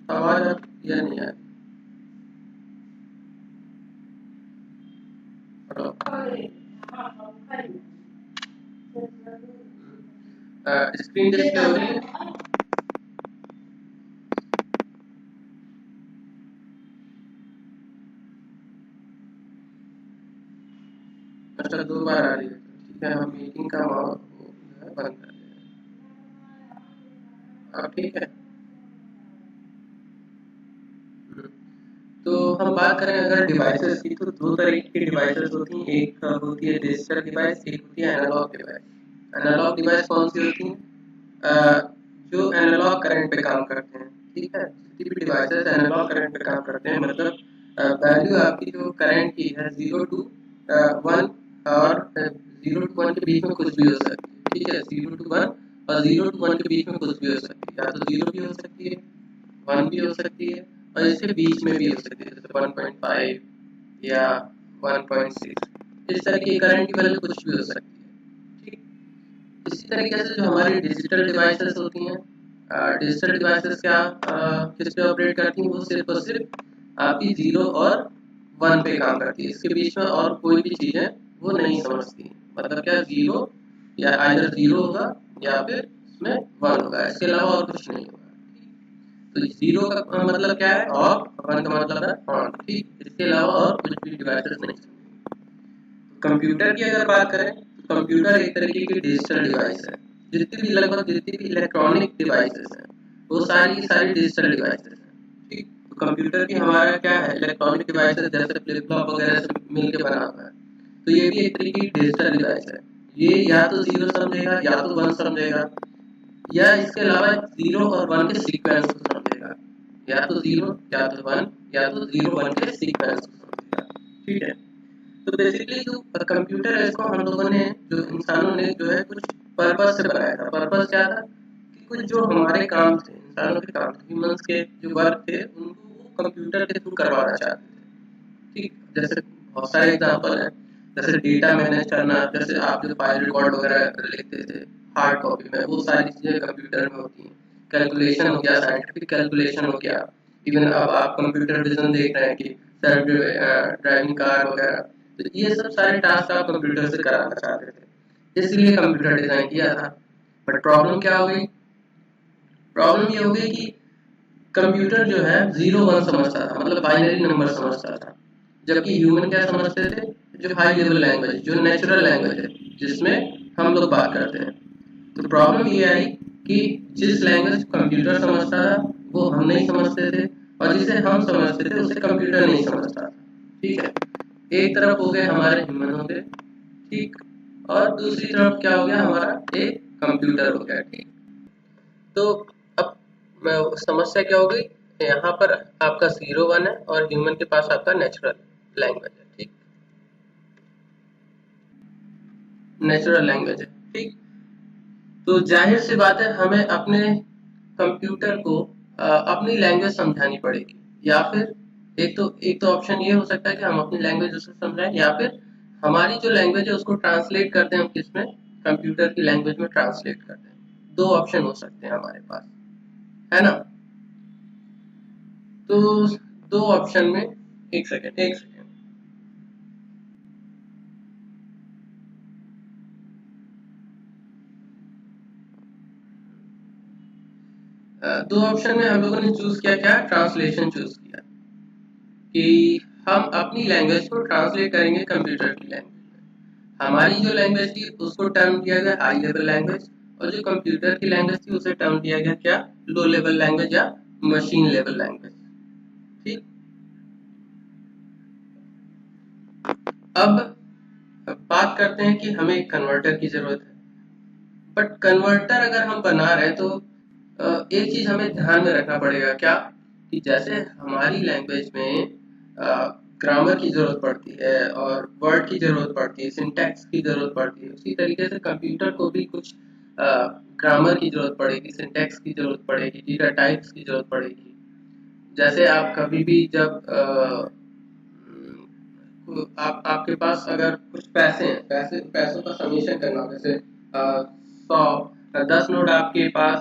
आवाज आप या नहीं आ रही? स्क्रीन डिस्प्ले हो रही है? अच्छा, 2 बार आ रही है। ठीक है, हम मीटिंग का बंद कर दें। हाँ, ठीक है। तो हम बात करें अगर डिवाइसेस की, तो 2 तरह की डिवाइसेस होती हैं। एक होती है डिजिटल डिवाइस, एक होती है एनालॉग डिवाइस। एनालॉग डिवाइस कौन सी होती हैं? जो एनालॉग करंट पे काम करते हैं। ठीक है, जितनी भी डिवाइसेस एनालॉग करंट पे काम करते हैं, मतलब वैल्यू आपकी जो करंट की है 0 टू 1 और 0 टू 1 के बीच में कुछ भी हो सकती है। ठीक है, 0 टू 1 और 0 टू 1 के बीच में कुछ भी हो सकती है। या तो 0 भी हो सकती है, 1 भी हो सकती है, और इसके बीच में भी हो सकती है, जैसे 1.5 या 1.6। इस तरह की करंट की वैल्यू कुछ भी हो सकती है। ठीक, इसी तरीके से जो हमारी डिजिटल डिवाइसेस होती हैं, डिजिटल डिवाइसेस क्या किस पे ऑपरेट करती हैं? वो सिर्फ और सिर्फ आपकी 0 और 1 पे काम करती है। इसके बीच में और कोई भी चीज़ें वो नहीं समझती। मतलब क्या, 0 या आइदर 0 होगा या फिर इसमें 1 होगा, इसके अलावा और कुछ नहीं होगा। तो 0 का मतलब क्या है? ऑफ, 1 का मतलब है ऑन। ठीक, इसके अलावा और कुछ भी डिवाइसेस नहीं। कंप्यूटर की अगर बात करें, तो कंप्यूटर एक तरीके की डिजिटल डिवाइस है। लगभग जितनी भी इलेक्ट्रॉनिक डिवाइसेस हैं, वो सारी की सारी डिजिटल डिवाइसेस हैं। ठीक, तो कंप्यूटर की हमारा क्या है? इलेक्ट्रॉनिक डिवाइसेस जैसे फ्लिप फ्लॉप वगैरह से मिलकर बना हुआ है। तो ये भी एक तरीके की डिजिटल डिवाइस है। ये या तो 0 समझेगा या तो 1 समझेगा, या इसके अलावा 0 और 1 के सीक्वेंस को समझेगा। या तो 0 या तो 1 या तो 0 1 के सीक्वेंस को समझेगा। ठीक है, तो बेसिकली जो कंप्यूटर है, इसको हम लोगों ने, जो इंसानों ने जो है कुछ पर्पस से बनाया था। पर्पस क्या था? कि कुछ जो हमारे काम थे, इंसानों के काम थे, ह्यूमंस के जो वर्क थे, उनको वो कंप्यूटर के थ्रू करवाना चाहते थे। ठीक, जैसे बहुत सारे एग्जांपल हैं, जैसे डेटा मैनेज करना, जैसे आप जो फाइल रिकॉर्ड वगैरह लिखते थे हार्ड कॉपी में, वो सारी चीज़ें कंप्यूटर में होती हैं। कैलकुलेशन हो गया, साइंटिफिक कैलकुलेशन हो गया। इवन अब आप कंप्यूटर विजन देख रहे हैं कि सेल्फ ड्राइविंग कार वगैरह, तो ये सब सारे टास्क आप कंप्यूटर से कराना चाहते थे, इसलिए कंप्यूटर डिजाइन किया था। बट प्रॉब्लम क्या हो गई? प्रॉब्लम ये हो गई कि कंप्यूटर जो है 0 1 समझता था, मतलब बाइनरी नंबर समझता था। जबकि ह्यूमन क्या समझते थे? जो हाई लेवल लैंग्वेज, जो नेचुरल लैंग्वेज है, जिसमें हम लोग बात करते हैं। तो प्रॉब्लम ये आई कि जिस लैंग्वेज कंप्यूटर समझता था, वो हम नहीं समझते थे, और जिसे हम समझते थे उसे कंप्यूटर नहीं समझता था। ठीक है, एक तरफ हो गए हमारे ह्यूमन हो गए, ठीक, और दूसरी तरफ क्या हो गया? हमारा एक कंप्यूटर हो गया। ठीक, तो अब समस्या क्या हो गई? यहाँ पर आपका 0 1 है और ह्यूमन के पास आपका नेचुरल लैंग्वेज है। ठीक, नेचुरल लैंग्वेज है। ठीक, तो जाहिर सी बात है, हमें अपने कंप्यूटर को अपनी लैंग्वेज समझानी पड़ेगी। या फिर एक तो ऑप्शन ये हो सकता है कि हम अपनी लैंग्वेज उसको समझाएं, या फिर हमारी जो लैंग्वेज है उसको ट्रांसलेट कर दें हम किसमें? कंप्यूटर की लैंग्वेज में ट्रांसलेट कर दें। 2 ऑप्शन हो सकते हैं हमारे पास, है ना? तो 2 ऑप्शन में, एक सेकेंड, 2 ऑप्शन में हम लोगों ने चूज किया, क्या? ट्रांसलेशन चूज किया, कि हम अपनी लैंग्वेज को ट्रांसलेट करेंगे कंप्यूटर की लैंग्वेज में। हमारी जो लैंग्वेज थी उसको टर्म दिया गया हाई लेवल लैंग्वेज, और जो कंप्यूटर की लैंग्वेज थी उसे टर्म दिया गया क्या? लो लेवल लैंग्वेज या मशीन लेवल लैंग्वेज। ठीक, अब बात करते हैं कि हमें एक कन्वर्टर की जरूरत है। बट कन्वर्टर अगर हम बना रहे हैं, तो एक चीज हमें ध्यान में रखना पड़ेगा, क्या? कि जैसे हमारी लैंग्वेज में ग्रामर की जरूरत पड़ती है और वर्ड की जरूरत पड़ती है, सिंटैक्स की जरूरत पड़ती है, उसी तरीके से कंप्यूटर को भी कुछ ग्रामर की जरूरत पड़ेगी, सिंटैक्स की जरूरत पड़ेगी, डेटा टाइप्स की जरूरत पड़ेगी। जैसे आप कभी भी जब आप आपके पास अगर कुछ पैसे हैं, पैसों का समेशन करना हो, जैसे 100 10 नोट आपके पास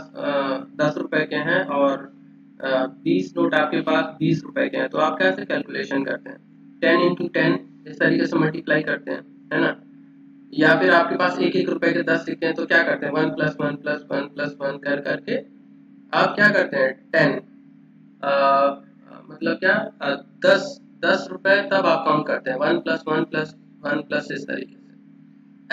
10 रुपए के हैं, और 20 नोट आपके पास 20 रुपए के हैं, तो आप कैसे कैलकुलेशन करते हैं? 10 इंटू 10 इस तरीके से मल्टीप्लाई करते हैं, है ना? या फिर आपके पास एक एक रुपए के 10 सिक्के हैं, तो क्या करते हैं? 1 प्लस 1 प्लस 1 प्लस 1 कर करके आप क्या करते हैं? 10 मतलब क्या 10 10 रुपए तब आप काउंट करते हैं 1 प्लस 1 प्लस 1 प्लस इस तरीके से।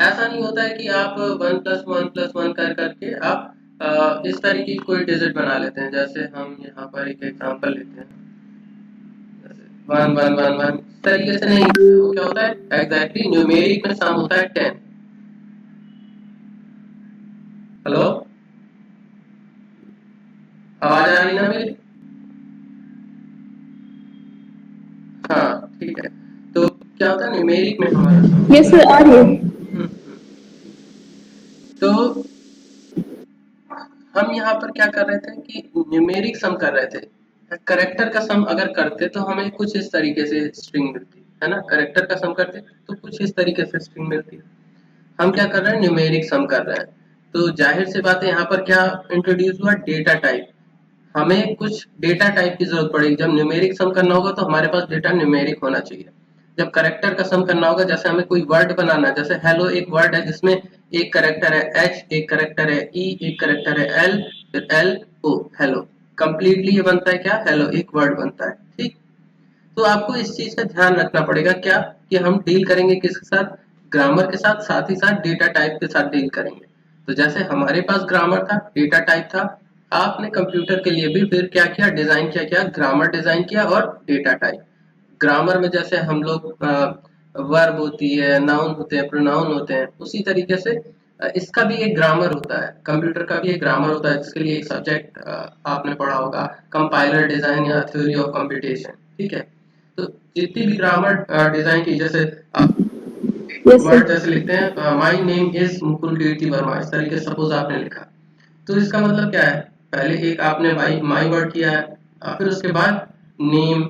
ऐसा नहीं होता है कि आप 1 प्लस 1 प्लस 1 कर करके आप इस तरीके की कोई डिजिट बना लेते हैं। जैसे हम यहाँ पर एक एग्जांपल लेते हैं, जैसे 1 1 1 1 इस तरीके से नहीं। वो क्या होता है एग्जैक्टली न्यूमेरिक में सम होता है 10। हेलो, आवाज आ रही ना मेरी? हाँ ठीक है। तो क्या होता है न्यूमेरिक में हमारा सम यस होता सर, है। आ रही है। तो हम यहाँ पर क्या कर रहे थे कि न्यूमेरिक सम कर रहे थे। करेक्टर का सम अगर करते तो हमें कुछ इस तरीके से स्ट्रिंग मिलती है ना। करेक्टर का सम करते तो कुछ इस तरीके से स्ट्रिंग मिलती है। हम क्या कर रहे हैं? न्यूमेरिक सम कर रहे हैं। तो जाहिर सी बात है यहाँ पर क्या इंट्रोड्यूस हुआ? Data type. हमें कुछ डेटा टाइप की जरूरत पड़ेगी। जब न्यूमेरिक सम करना होगा तो हमारे पास डेटा न्यूमेरिक होना चाहिए। जब करेक्टर का सम करना होगा, जैसे हमें कोई वर्ड बनाना है, जैसे हेलो एक वर्ड है जिसमें एक करेक्टर है एच, एक करेक्टर है ई, एक करेक्टर है एल, फिर एल ओ, हेलो। कंप्लीटली ये बनता है क्या? हेलो एक वर्ड बनता है। ठीक। तो आपको इस चीज का ध्यान रखना पड़ेगा क्या कि हम डील करेंगे किसके साथ? ग्रामर के साथ, साथ ही साथ डेटा टाइप के साथ डील करेंगे। तो जैसे हमारे पास ग्रामर था, डेटा टाइप था, आपने कंप्यूटर के लिए भी फिर क्या किया? डिजाइन क्या किया? ग्रामर डिजाइन किया और डेटा टाइप। ग्रामर में जैसे हम लोग वर्ब होती है, नाउन होते हैं, प्रोनाउन होते हैं, उसी तरीके से इसका भी एक ग्रामर होता है। कंप्यूटर का भी एक ग्रामर होता है जिसके लिए एक सब्जेक्ट आपने पढ़ा होगा, कंपाइलर डिजाइन या थ्योरी ऑफ कंप्यूटेशन। ठीक है। तो जितनी भी ग्रामर डिजाइन की, जैसे आप यस वर्ड सर। जैसे लिखते हैं माय नेम इज मुकुल कीर्ति वर्मा, इस तरीके से सपोज आपने लिखा, तो इसका मतलब क्या है? पहले एक आपने माई वर्ड किया है, फिर उसके बाद नेम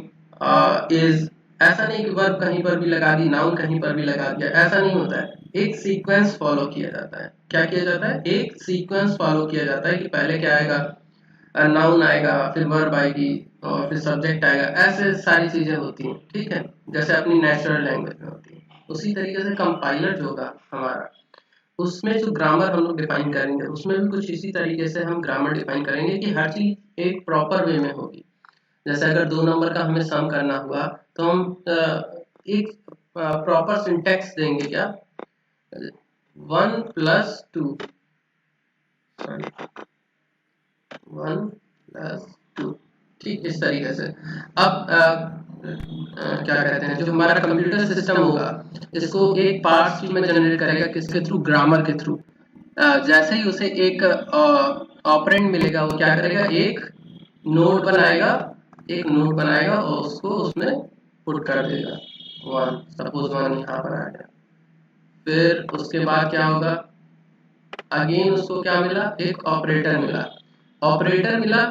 इज। ऐसा नहीं कि वर्ब कहीं पर भी लगा दी, नाउन कहीं पर भी लगा दिया, ऐसा नहीं होता है। एक सीक्वेंस फॉलो किया जाता है। क्या किया जाता है? एक सीक्वेंस फॉलो किया जाता है कि पहले क्या आएगा? नाउन आएगा, फिर वर्ब आएगी, और फिर सब्जेक्ट आएगा। ऐसे सारी चीजें होती हैं। ठीक है, जैसे अपनी नेचुरल लैंग्वेज में होती है। उसी तरीके से कंपाइलर जो होगा हमारा, उसमें जो ग्रामर हम लोग डिफाइन करेंगे, उसमें भी कुछ इसी तरीके से हम ग्रामर डिफाइन करेंगे कि हर चीज एक प्रॉपर वे में होगी। जैसे अगर 2 नंबर का हमें सम करना हुआ, तो हम एक प्रॉपर सिंटेक्स देंगे। क्या? 1 + 2, सॉरी 1 + 2, ठीक इस तरीके से। अब क्या कहते हैं, जो हमारा कंप्यूटर सिस्टम होगा, इसको एक पार्ट स्ट्रीम में जनरेट करेगा, किसके थ्रू? ग्रामर के थ्रू। जैसे ही उसे एक ऑपरेंड मिलेगा, वो क्या करेगा? एक नोड बनाएगा, एक नोड बनाएगा और उसको उसमें पुट कर देगा। 1, सपोज 1 यहाँ पर आ गया। फिर उसके बाद क्या होगा? अगेन उसको क्या मिला? एक ऑपरेटर मिला। ऑपरेटर मिला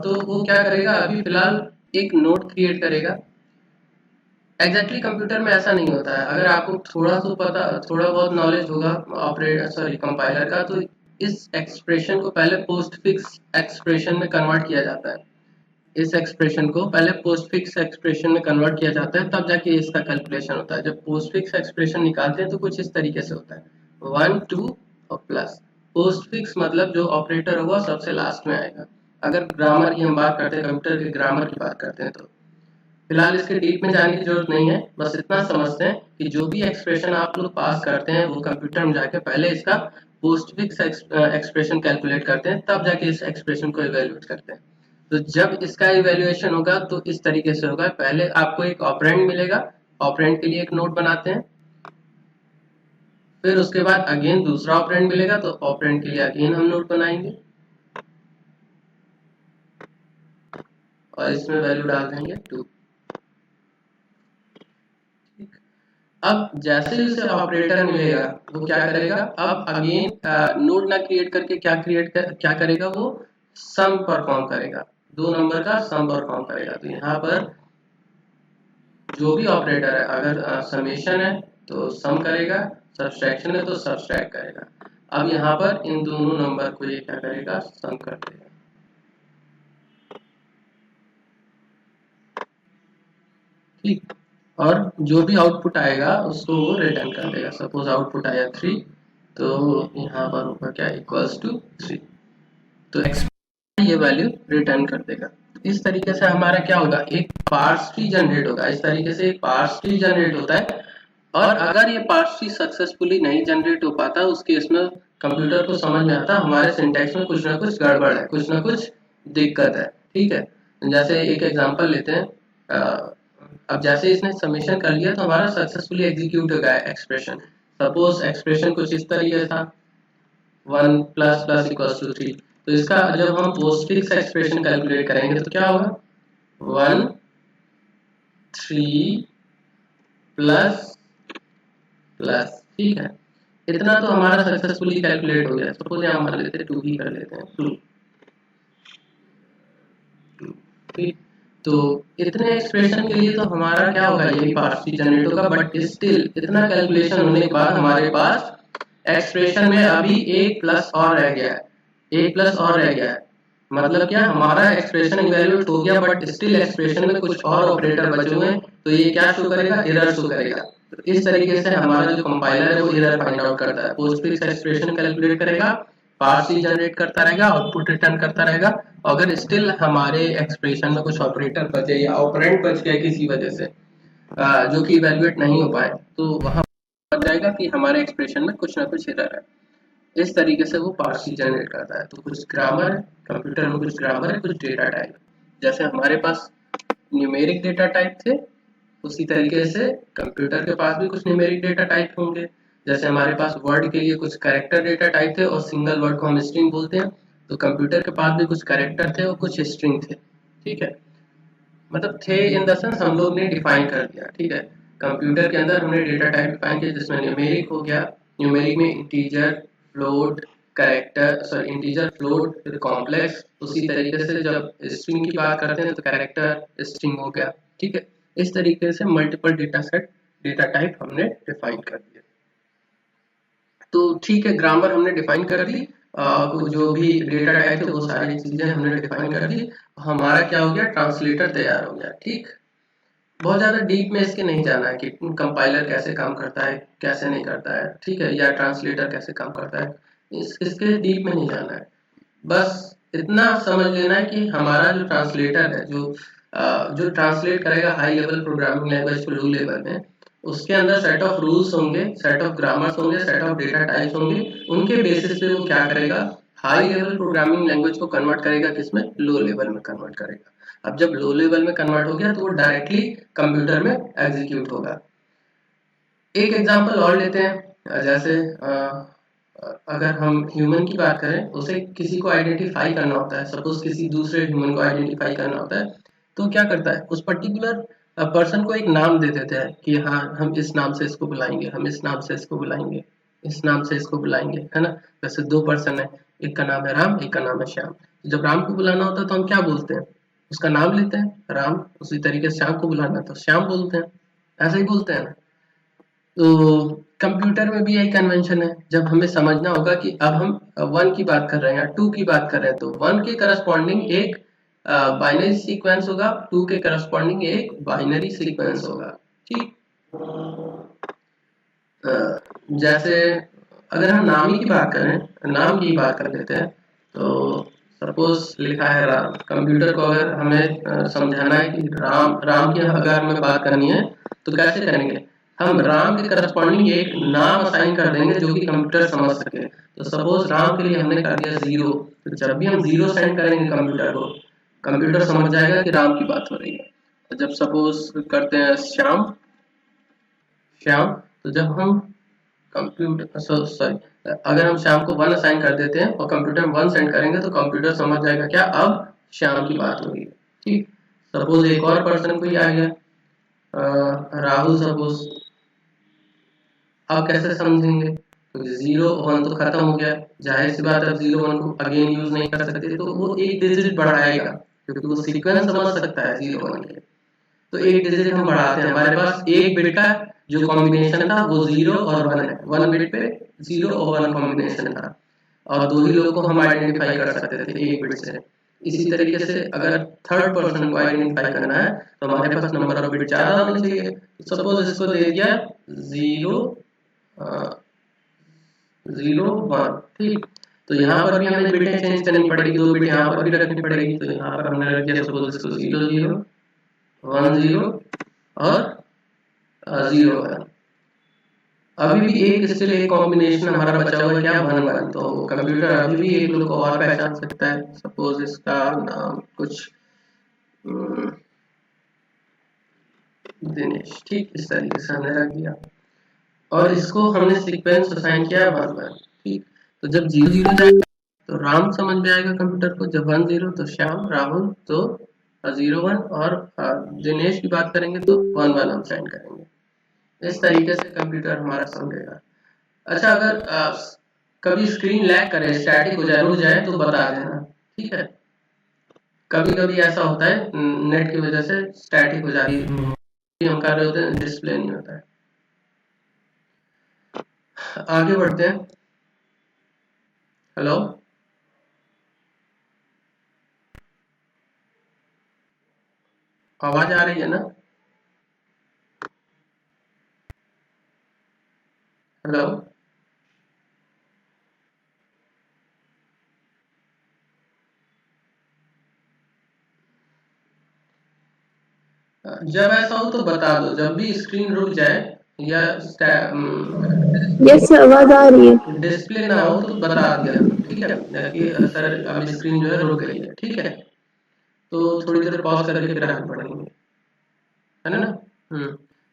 तो वो क्या करेगा? अभी फिलहाल एक नोड क्रिएट करेगा। एग्जैक्टली कंप्यूटर में ऐसा नहीं होता है। अगर आपको थोड़ा बहुत नॉलेज होगा कंपाइलर का, तो इस एक्सप्रेशन को पहले पोस्टफिक्स एक्सप्रेशन में कन्वर्ट किया जाता है। इस एक्सप्रेशन को पहले पोस्टफिक्स एक्सप्रेशन में कन्वर्ट किया जाता है, तब जाके इसका कैलकुलेशन होता है। जब पोस्टफिक्स एक्सप्रेशन निकालते हैं तो कुछ इस तरीके से होता है, 1 2 और प्लस। पोस्टफिक्स मतलब जो ऑपरेटर होगा सबसे लास्ट में आएगा। अगर ग्रामर की हम बात करते हैं, कंप्यूटर के ग्रामर की बात करते हैं, तो फिलहाल इसके डीप में जाने की जरूरत नहीं है। बस इतना समझते हैं कि जो भी एक्सप्रेशन आप लोग पास करते हैं, वो कंप्यूटर में जाके पहले इसका पोस्टफिक्स एक्सप्रेशन कैलकुलेट करते हैं, तब जाके इस एक्सप्रेशन को इवेल्युएट करते हैं। तो जब इसका इवेल्युएशन होगा तो इस तरीके से होगा। पहले आपको एक ऑपरेंड मिलेगा, ऑपरेंड के लिए एक नोड बनाते हैं। फिर उसके बाद अगेन दूसरा ऑपरेंड मिलेगा, तो ऑपरेंड के लिए अगेन हम नोड बनाएंगे और इसमें वैल्यू डाल देंगे 2। अब जैसे ही उसे ऑपरेटर मिलेगा, वो क्या करेगा? अब अगेन नोड ना क्रिएट करके क्या करेगा? वो सम परफॉर्म करेगा, 2 नंबर का सम परफॉर्म करेगा। तो यहाँ पर जो भी ऑपरेटर है, अगर समेशन है तो सम करेगा, सब्सट्रैक्शन है तो सब्सट्रैक्ट करेगा। अब यहाँ पर इन दोनों नंबर को ये क्या करेगा? सम कर देगा। ठीक। और जो भी आउटपुट आएगा उसको वो रिटर्न कर देगा। सपोज आउटपुट आया 3, तो यहाँ पर होगा क्या, इक्वल्स टू 3, तो एक्सपेक्ट ये वैल्यू रिटर्न कर देगा। इस तरीके से हमारा क्या होगा, एक पार्स ट्री जनरेट होगा। इस तरीके से एक पार्स ट्री जनरेट होता है। और अगर ये पार्स ट्री सक्सेसफुली नहीं जनरेट हो पाता, उस केस में कंप्यूटर को समझ में आता हमारे सिंटैक्स में कुछ ना कुछ गड़बड़ है, कुछ ना कुछ दिक्कत है। ठीक है, जैसे एक एग्जांपल लेते हैं। अब जैसे इसने सबमिशन कर लिया तो हमारा सक्सेसफुली एग्जीक्यूट हो गया एक्सप्रेशन। सपोज एक्सप्रेशन कुछ इस तरीके था, 1 प्लस प्लस इक्वल्स टू 3। तो इसका जब हम पोस्टफिक्स एक्सप्रेशन कैलकुलेट करेंगे तो क्या होगा, 1 3 प्लस प्लस। ठीक है, इतना तो हमारा सक्सेसफुली कैलकुलेट हो गया। सपोज यहाँ मान लेते हैं 2 ही कर लेते हैं, 2। ठीक, तो इतने एक्सप्रेशन के लिए तो हमारा क्या होगा, यही पार्स जनरेट होगा। बट स्टिल इतना कैलकुलेशन होने के बाद हमारे पास एक्सप्रेशन में अभी एक प्लस और रह गया है, एक प्लस और रह गया है। मतलब क्या, हमारा एक्सप्रेशन इवैल्यूएट हो गया बट स्टिल एक्सप्रेशन में कुछ और ऑपरेटर बचे हुए हैं। तो ये क्या शो करेगा, एरर शो करेगा। तो इस तरीके से हमारा जो कंपाइलर है वो एरर फाइंड आउट करता है। पोस्टफिक्स एक्सप्रेशन कैलकुलेट करेगा, पार्स जनरेट करता रहेगा, आउटपुट रिटर्न करता रहेगा। अगर स्टिल हमारे एक्सप्रेशन में कुछ ऑपरेटर बचे या ऑपरेंड बच गए किसी वजह से, जो कि इवैल्यूएट नहीं हो पाए, तो वहां बन जाएगा कि हमारे एक्सप्रेशन में कुछ ना कुछ एरर है। इस तरीके से वो पार्स जनरेट करता है। तो कुछ ग्रामर है कंप्यूटर में, कुछ ग्रामर है, कुछ डेटा टाइप। जैसे हमारे पास न्यूमेरिक डेटा टाइप थे, उसी तरीके से कंप्यूटर के पास भी कुछ न्यूमेरिक डेटा टाइप होंगे। जैसे हमारे पास वर्ड के लिए कुछ कैरेक्टर डेटा टाइप थे और सिंगल वर्ड को हम स्ट्रिंग बोलते हैं, तो कंप्यूटर के पास भी कुछ कैरेक्टर थे और कुछ स्ट्रिंग थे। ठीक है, मतलब थे इन द सेंस हम लोग ने डिफाइन कर दिया। ठीक है, कंप्यूटर के अंदर हमने डेटा टाइप डिफाइन किया, जिसमें न्यूमेरिक हो गया। न्यूमेरिक में integer, float, character, sorry integer, float, फिर कॉम्प्लेक्स। उसी तरीके से जब स्ट्रिंग की बात करते हैं तो कैरेक्टर स्ट्रिंग हो गया। ठीक है, इस तरीके से multiple data set, data type हमने डिफाइन कर दिया। तो ठीक है, ग्रामर हमने डिफाइन कर दी, जो भी डेटा टाइप थे वो सारी चीजें हमने डिफाइन कर दी। हमारा क्या हो गया, ट्रांसलेटर तैयार हो गया। ठीक, बहुत ज्यादा डीप में इसके नहीं जाना है कि कंपाइलर कैसे काम करता है, कैसे नहीं करता है। ठीक है, या ट्रांसलेटर कैसे काम करता है, इसके डीप में नहीं जाना है। बस इतना समझ लेना है कि हमारा जो ट्रांसलेटर है, जो ट्रांसलेट करेगा हाई लेवल प्रोग्रामिंग लैंग्वेज को लो लेवल में, उसके अंदर सेट ऑफ रूल्स होंगे, सेट ऑफ ग्रामर्स होंगे, सेट ऑफ डेटा टाइप्स होंगे। उनके बेसिस पे वो क्या करेगा, हाई लेवल प्रोग्रामिंग लैंग्वेज को कन्वर्ट करेगा, किसमें, लो लेवल में कन्वर्ट करेगा। अब जब लो लेवल में कन्वर्ट हो गया तो वो डायरेक्टली कंप्यूटर में एग्जीक्यूट होगा। एक एग्जांपल और लेते हैं। जैसे अगर हम ह्यूमन की बात करें, उसे किसी को आइडेंटिफाई करना होता है। सपोज किसी दूसरे ह्यूमन को आइडेंटिफाई करना होता है, तो क्या करता है, उस पर्टिकुलर पर्सन को एक नाम दे देते हैं कि हाँ हम इस नाम से इसको बुलाएंगे, हम इस नाम से इसको बुलाएंगे, इस नाम से इसको बुलाएंगे, है ना। जैसे 2 पर्सन है, एक का नाम है राम, एक का नाम है श्याम। जब राम को बुलाना होता है तो हम क्या बोलते हैं, उसका नाम लेते हैं राम। उसी तरीके से श्याम को बुलाना है तो श्याम बोलते हैं, ऐसे ही बोलते हैं ना। तो कंप्यूटर में भी यही कन्वेंशन है। जब हमें समझना होगा कि अब हम 1 की बात कर रहे हैं या 2 की बात कर रहे हैं, तो 1 के करस्पॉन्डिंग एक बाइनरी सीक्वेंस होगा, 2 के करस्पॉन्डिंग एक बाइनरी सीक्वेंस होगा। ठीक, जैसे अगर हम नाम ही की बात करें, नाम की बात कर लेते हैं, तो सपोज लिखा है राम। कंप्यूटर को अगर हमें समझाना है कि राम, राम की अगर हमें बात करनी है तो कैसे करेंगे, हम राम के करस्पॉन्डिंग एक नाम असाइन कर देंगे जो कि कंप्यूटर समझ सके। तो सपोज राम के लिए हमने कर दिया 0, तो जब भी हम 0 सेंड करेंगे कंप्यूटर को, कंप्यूटर समझ जाएगा कि राम की बात हो रही है। तो जब सपोज करते हैं श्याम, श्याम, तो जब हम कंप्यूटर सॉरी अगर हम श्याम को 1 असाइन कर देते हैं और कंप्यूटर में 1 सेंड करेंगे तो कंप्यूटर समझ जाएगा क्या, अब श्याम की बात हो रही है। ठीक, सपोज एक और पर्सन कोई आ गया, राहुल सपोज, अब कैसे समझेंगे, तो 0 1 तो खत्म हो गया, जाहिर सी बात है 0 1 को अगेन यूज नहीं कर सकते, तो वो एक डिजिट बढ़ाएगा क्योंकि वो सीक्वेंस समझ सकता है 0 1 के। तो एक डिजिट हम बढ़ाते हैं, हमारे पास एक बिट का जो कॉम्बिनेशन था वो 0 और 1 है। 1 बिट पे 0 और 1 कॉम्बिनेशन था और 2 ही लोगों को हम आइडेंटिफाई कर सकते थे एक बिट से। इसी तरीके से अगर थर्ड पर्सन को आइडेंटिफाई करना है तो हमारे पास नंबर ऑफ बिट ज्यादा होने चाहिए। तो सपोज इसको दे दिया 0 0 1, ठीक। तो यहाँ पर भी हमें बिटें चेंज करनी पड़ेगी, 2 बिट यहाँ पर भी रखनी पड़ेगी। तो यहाँ पर हमने रख दिया सपोज इसको 0 0 1 0 और 0 1। अभी भी एक स्टिल एक कॉम्बिनेशन हमारा बचा हुआ है, क्या 1 1। तो कंप्यूटर अभी भी एक लोग को और पहचान सकता है। सपोज इसका नाम कुछ दिनेश, ठीक। इस तरीके से हमने रख दिया और इसको हमने सीक्वेंस असाइन किया 1 1, ठीक। तो जब 0 0 जाएगा तो राम समझ में आएगा कंप्यूटर को, जब 1 0 तो श्याम, राहुल तो 0 1 और दिनेश की बात करेंगे तो 1 1 हम साइन करेंगे। इस तरीके से कंप्यूटर हमारा समझेगा। अच्छा, अगर कभी स्क्रीन लैग करे, स्टैटिक हो जाए, रुक जाए तो बता देना, ठीक है। कभी कभी ऐसा होता है नेट की वजह से स्टैटिक हो जाती है, हम कर रहे होते हैं, डिस्प्ले नहीं होता है। आगे बढ़ते हैं। हेलो, आवाज आ रही है ना? हेलो, जब ऐसा हो तो बता दो, जब भी स्क्रीन रुक जाए या यस आवाज आ रही है। डिस्प्ले ना हो तो बता दिया, ठीक है, कि सर अब स्क्रीन जो है रुक गई है, ठीक है। तो थोड़ी देर पॉज करके फिर आगे बढ़ेंगे, है ना?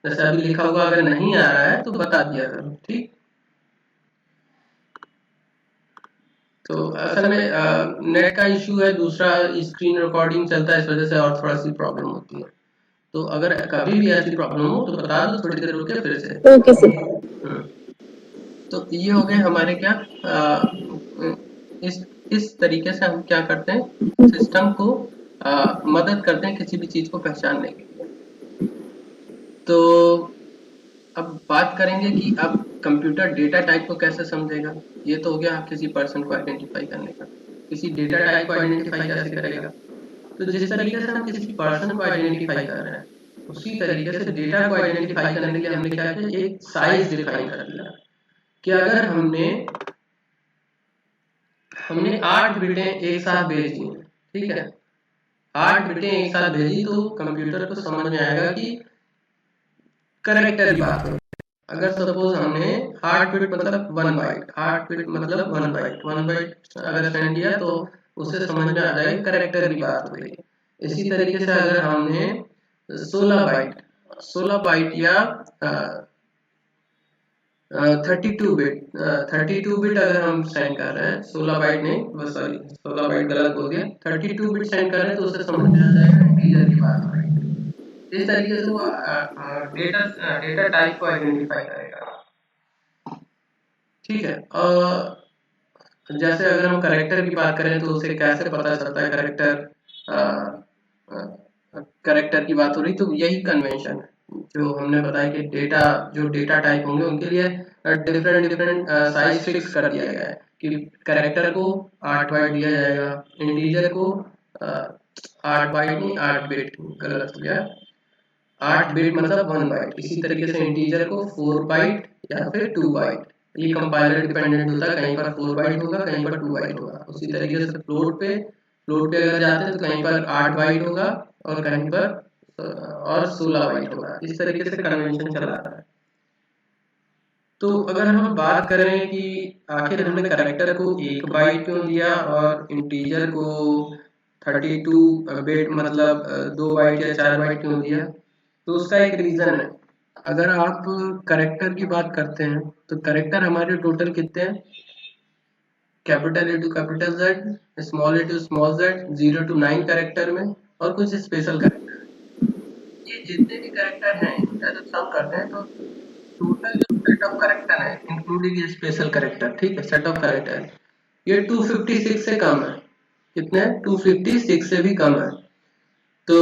जैसे अभी लिखा हुआ अगर नहीं आ रहा है तो बता दिया करो, ठीक। तो असल में नेट का इशू है, दूसरा स्क्रीन रिकॉर्डिंग चलता है, इस वजह से और थोड़ा सी प्रॉब्लम होती है। तो अगर कभी भी ऐसी प्रॉब्लम हो तो बता दो, थोड़ी देर रुक के फिर से। Okay sir. तो ये हो गए हमारे क्या, इस तरीके से हम क्या करते हैं, सिस्टम को मदद करते हैं किसी भी चीज को पहचानने के लिए। तो अब बात करेंगे कि अब कंप्यूटर डेटा टाइप को कैसे समझेगा। ये तो हो गया किसी पर्सन को आइडेंटिफाई करने का। किसी डेटा टाइप को आइडेंटिफाई कैसे करेगा? तो जिस तरीके से हम किसी पर्सन को आइडेंटिफाई कर रहे हैं, उसी तरीके से डेटा को आइडेंटिफाई करने के लिए हमने क्या किया, एक साइज डिफाइन कर दिया कि अगर हमने 8 बिटें एक साथ भेजी, ठीक है, 8 बिटें एक साथ भेजी तो कंप्यूटर को समझ में आएगा कि करेक्टर की बात हो। अगर सपोज हमने 8 बिट मतलब 1 बाइट, 8 बिट मतलब 1 बाइट, 1 बाइट अगर सेंड किया तो उसे समझ में आ जाएगा करेक्टर की बात हो रही है। इसी तरीके से अगर हमने 16 बाइट या 32 बिट अगर हम सेंड कर रहे हैं, 16 बाइट नहीं, सॉरी 16 बाइट गलत बोल दिया, 32 बिट सेंड कर रहे हैं तो उसे समझ में आ जाएगा इंटीजर की बात हो रही है। इस तरीके से वो डेटा टाइप को आइडेंटिफाई करेगा, ठीक है। जैसे अगर हम करेक्टर की बात करें तो उसे कैसे पता चलता है करेक्टर की बात हो रही, तो यही कन्वेंशन है जो हमने बताया कि जो डेटा टाइप होंगे उनके लिए डिफरेंट डिफरेंट साइज फिक्स कर दिया गया है कि करेक्टर को 8 बाइट दिया जाएगा, इंटीजर को 8 बाइट नहीं 8 बिट, गलत हो गया, 8 बिट मतलब 1 बाइट। इसी तरीके से इंटीजर को 4 बाइट या फिर 2 बाइट। ये कंपाइलर डिपेंडेंट होता है, कहीं पर 4 बाइट होगा, कहीं पर 2 बाइट होगा। उसी तरीके से फ्लोट पे अगर जाते हैं तो कहीं पर 8 बाइट होगा और कहीं पर और 16 बाइट होगा। इस तरीके से कन्वेंशन चला रहा है। तो अगर हम बात करें कि आखिर हमने करेक्टर को 1 बाइट क्यों दिया और इंटीजर को 32 बिट मतलब 2 बाइट या 4 बाइट क्यों दिया, तो उसका एक रीजन है। अगर आप करेक्टर की बात करते हैं तो करेक्टर हमारे टोटल कितने हैं, capital A to capital Z, small A to small Z, 0 to 9 character में और कुछ स्पेशल करेक्टर। ये जितने भी करेक्टर हैं इनका जब सम करते हैं तो टोटल जो सेट ऑफ करेक्टर है इंक्लूडिंग ये स्पेशल करेक्टर, ठीक है, सेट ऑफ करेक्टर ये 256 से कम है। कितने? 256 से भी कम है। तो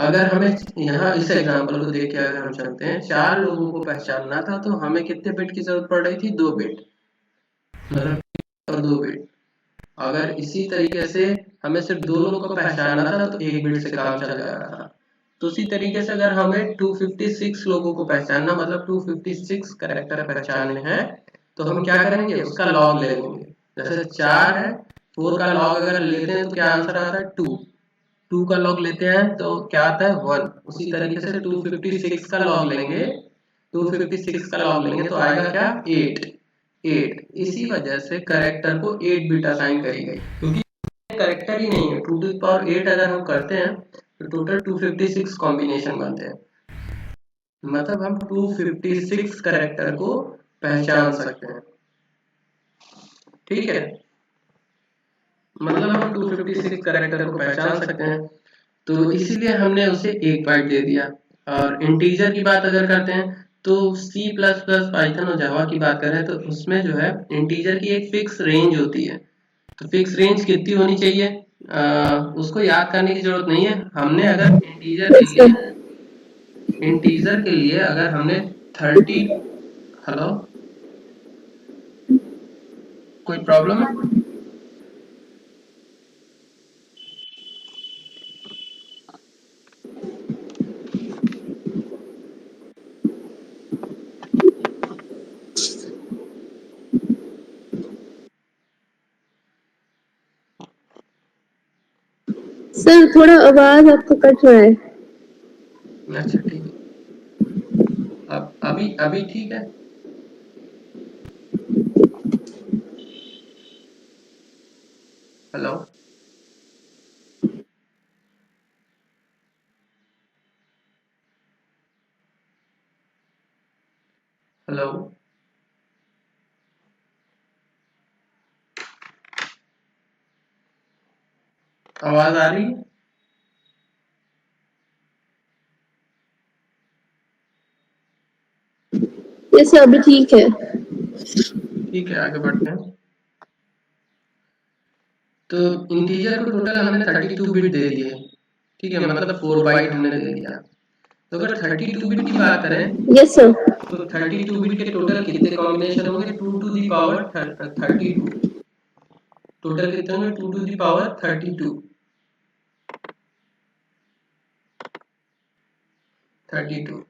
अगर हमें यहाँ इस एग्जांपल को देख के अगर हम चलते हैं, 4 लोगों को पहचानना था तो हमें कितने बिट की जरूरत पड़ रही थी, 2 बिट, मतलब और 2 बिट। अगर इसी तरीके से हमें सिर्फ 2 लोगों को पहचानना था तो 1 बिट से काम चल जा रहा था। तो उसी तरीके से अगर हमें 256 लोगों को पहचानना मतलब 256 कैरेक्टर पहचानने हैं तो हम क्या करेंगे, उसका लॉग ले लेंगे। जैसे 4 है, 4 का लॉग अगर लेते हैं तो क्या आंसर आता है 2, 2 का लॉग लेते हैं तो क्या आता है 1। उसी तरीके से 256 का लॉग लेंगे, 256 का लॉग लेंगे तो आएगा क्या 8, 8। इसी वजह से कैरेक्टर को 8 बिट असाइन करी गई, क्योंकि कैरेक्टर ही नहीं है। 2 टू द पावर 8 अगर हम करते हैं तो टोटल 256 कॉम्बिनेशन बनते हैं, मतलब हम 256 कैरेक्टर को पहचान सकते हैं। ठीक है, मतलब हम 256 कैरेक्टर को पहचान सकते हैं, तो इसीलिए हमने उसे 1 बाइट दे दिया। और इंटीजर की बात अगर करते हैं तो C++, पाइथन और जावा की बात करें तो उसमें जो है इंटीजर की एक फिक्स रेंज होती है। तो फिक्स रेंज कितनी होनी चाहिए, उसको याद करने की जरूरत नहीं है। हमने अगर इंटीजर के लिए अगर हमने 30, हेलो कोई प्रॉब्लम है? सर थोड़ा आवाज आपका कट रहा है। अच्छा ठीक है, अब अभी ठीक है। हेलो हेलो आवाज आ रही है? जैसे अभी ठीक है। ठीक है, आगे बढ़ते हैं। तो इंटीजर को टोटल हमने 32 बिट दे दिए, ठीक है, मतलब 4 बाइट हमने दे दिया। तो अगर 32 बिट की बात करें यस सर। तो 32 बिट के टोटल कितने कॉम्बिनेशन होंगे, 2 टू दी पावर 32। टोटल कितने होंगे, 2 टू दी पावर 32, 32।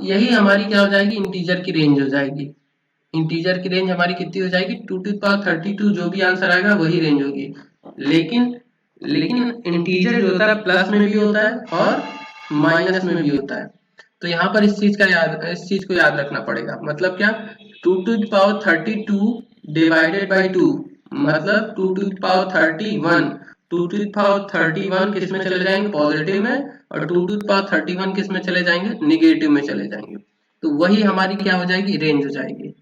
यही हमारी क्या हो जाएगी, इंटीजर की रेंज हो जाएगी। इंटीजर की रेंज हमारी कितनी हो जाएगी, 2 टू द पावर 32, जो भी आंसर आएगा वही रेंज होगी। लेकिन लेकिन इंटीजर जो होता है प्लस में भी होता है और माइनस में भी होता है। तो यहाँ पर इस चीज को याद रखना पड़ेगा। मतलब क्या, 2 to the power 32 divided by 2 मतलब 2 to the power 31। 2 to the power 31 किस में चले जाएंगे, पॉजिटिव में, और 2 टू द पावर 31 किस में चले जाएंगे, निगेटिव में चले जाएंगे। तो वही हमारी क्या हो जाएगी, रेंज हो जाएगी।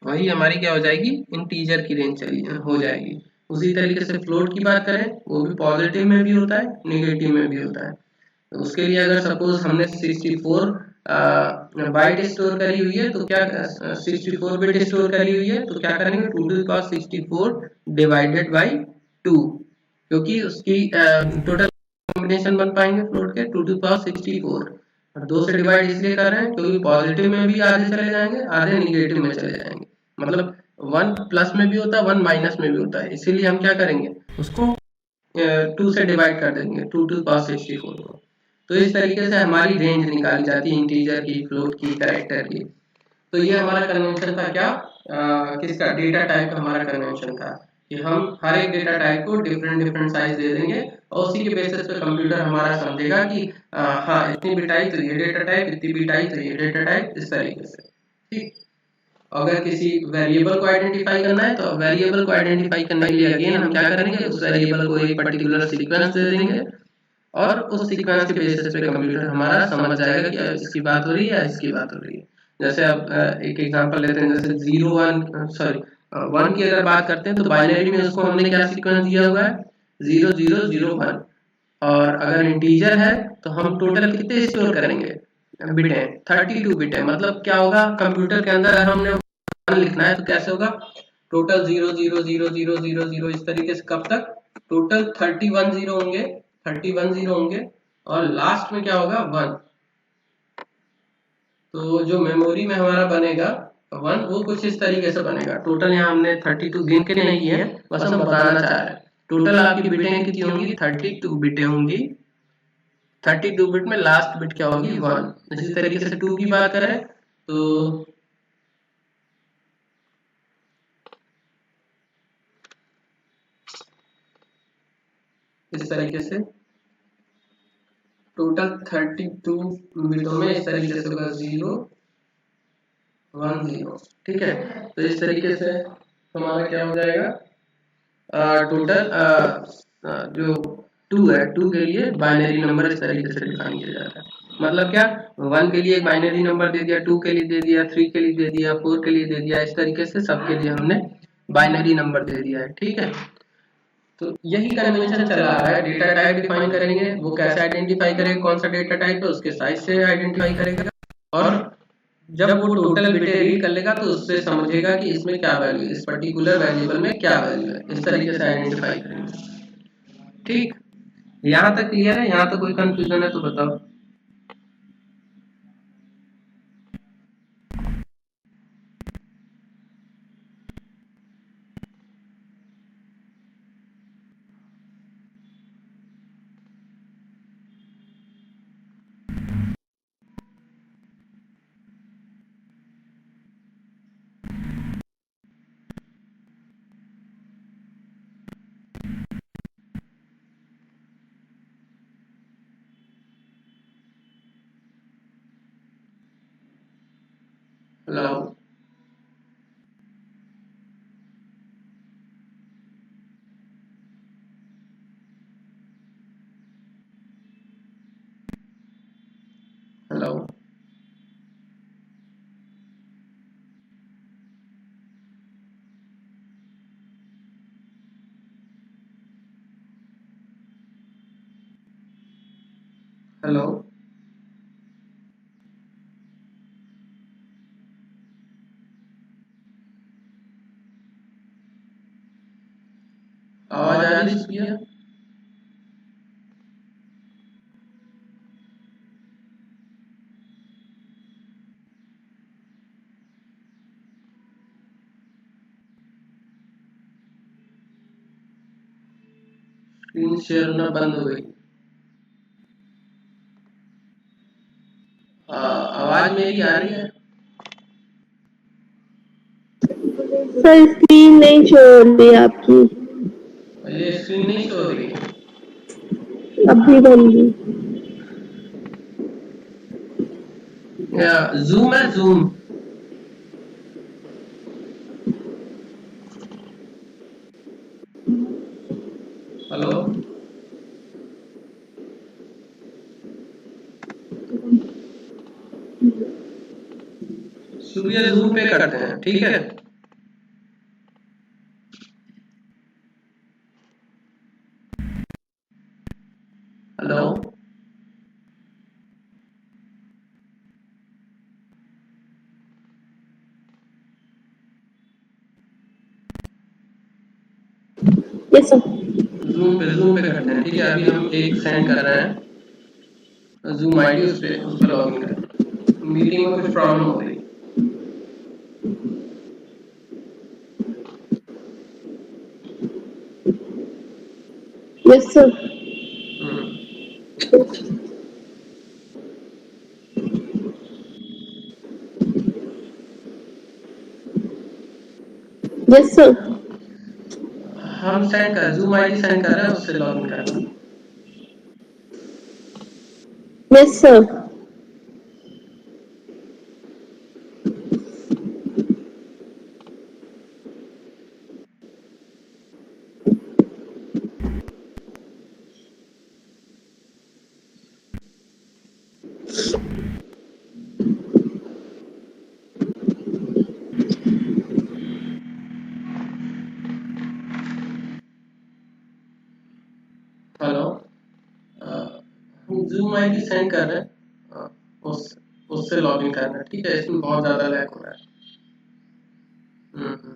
वही हमारी क्या हो जाएगी, इंटीजर की रेंज चली हो जाएगी। उसी तरीके से फ्लोट की बात करें, वो भी पॉजिटिव में भी होता है, नेगेटिव में भी होता है। तो उसके लिए अगर सपोज हमने 64 बाइट स्टोर करी हुई है तो क्या 64 बिट स्टोर करी हुई है तो क्या करेंगे, 2 to the power 64 divided by 2, क्योंकि उसकी टोटल कॉम्बिनेशन बन पाएंगे फ्लोट के 2 टू पावर 64। और 2 से डिवाइड इसलिए कर रहे हैं क्योंकि पॉजिटिव में भी आधे चले जाएंगे, आधे निगेटिव में चले जाएंगे। मतलब 1 प्लस में भी होता है, 1 माइनस में भी होता है, इसीलिए हम क्या करेंगे, उसको 2 से डिवाइड कर देंगे, 2 टू पावर 64 को। तो इस तरीके से हमारी रेंज निकाली जाती है इंटीजर की, फ्लोट की, कैरेक्टर की। तो ये हमारा कन्वेंशन था क्या, किसका, डेटा टाइप का हमारा कन्वेंशन था कि हम हर एक डेटा टाइप को डिफरेंट डिफरेंट साइज दे देंगे और उसी के बेसिस पे कंप्यूटर हमारा समझेगा कि हाँ इतनी बिटाई तो ये डेटा टाइप, इतनी बिटाई तो ये डेटा टाइप, इस तरीके से। ठीक, अगर किसी वेरिएबल को आइडेंटिफाई करना है तो वेरिएबल को आइडेंटिफाई करने के लिए अगेन हम क्या करेंगे, उस वेरिएबल को एक पर्टिकुलर सीक्वेंस दे देंगे और उस सीक्वेंस के बेसिस पे कंप्यूटर हमारा समझ जाएगा कि इसकी बात हो रही है या इसकी बात हो रही है। जैसे अब एक एग्जांपल लेते हैं, जैसे 1 की अगर बात करते हैं तो बाइनरी में उसको हमने क्या सीक्वेंस दिया हुआ है, 0001। और अगर इंटीजर है तो हम टोटल कितने स्टोर करेंगे, बिटें 32 बिटें। मतलब क्या होगा, कंप्यूटर के अंदर अगर हमने 1 लिखना है तो कैसे होगा, टोटल 0 0 0 0 0 0 इस तरीके से, कब तक, टोटल 31 जीरो होंगे, 31 जीरो होंगे और लास्ट में क्या होगा 1। तो जो मेमोरी में हमारा बनेगा 1, वो कुछ इस तरीके से बनेगा। टोटल यहाँ हमने 32 गिन के नहीं किए हैं, बस हम बताना चाह रहे हैं। टोटल आपकी बिटें कितनी होंगी, 32 बिटें होंगी। 32 बिट में लास्ट बिट क्या होगी, 1। इसी तरीके से 2 की बात करें तो इस तरीके से टोटल 32 बिटों में इस तरीके से होगा 0 1 0। ठीक है, तो इस तरीके से हमारा क्या हो जाएगा, टोटल जो 2 है, 2 के लिए बाइनरी नंबर इस तरीके से डिफाइन किया जाता है। मतलब क्या, 1 के लिए एक बाइनरी नंबर दे दिया, 2 के लिए दे दिया, 3 के लिए दे दिया, 4 के लिए दे दिया, इस तरीके से सबके लिए हमने बाइनरी नंबर दे दिया है। ठीक है, तो यही कन्वेंशन चला आ रहा है। डेटा टाइप डिफाइन करेंगे, वो कैसे आइडेंटिफाई करेगा कौन सा डेटा टाइप है, उसके साइज से आइडेंटिफाई करेगा। और जब वो टोटल बिटें रीड कर लेगा तो उससे समझेगा कि इसमें क्या वैल्यू है, इस पर्टिकुलर वेरिएबल में क्या वैल्यू है, इस तरीके से आइडेंटिफाई करेंगे। ठीक, यहाँ तक क्लियर है? यहाँ तो कोई कंफ्यूजन है तो बताओ। हेलो, हेलो, हेलो, आवाज आ रही है? स्क्रीन शेयर होना बंद हो गई। आवाज मेरी आ रही है? सर स्क्रीन नहीं शो हो रही आपकी। ये स्क्रीन नहीं शो हो रही है? अभी बंदी। जूम है, जूम। हेलो, सूर्य जूम पे करते हैं, ठीक है। Hello, yes sir. जूम पे करते हैं, ठीक है। अभी हम एक सेंड कर रहे हैं, जूम आईडी उस पे लॉग इन करें। मीटिंग में कुछ प्रॉब्लम हो रही है। Yes sir. Yes sir. हम सेंड कर, जूम आईडी सेंड कर रहे हैं, उससे लॉग इन करना। Yes sir. Hello, zoom ID send कर रहे हैं, उससे लॉग इन करना है, ठीक है। इसमें बहुत ज्यादा लैग हो रहा है। हम्म।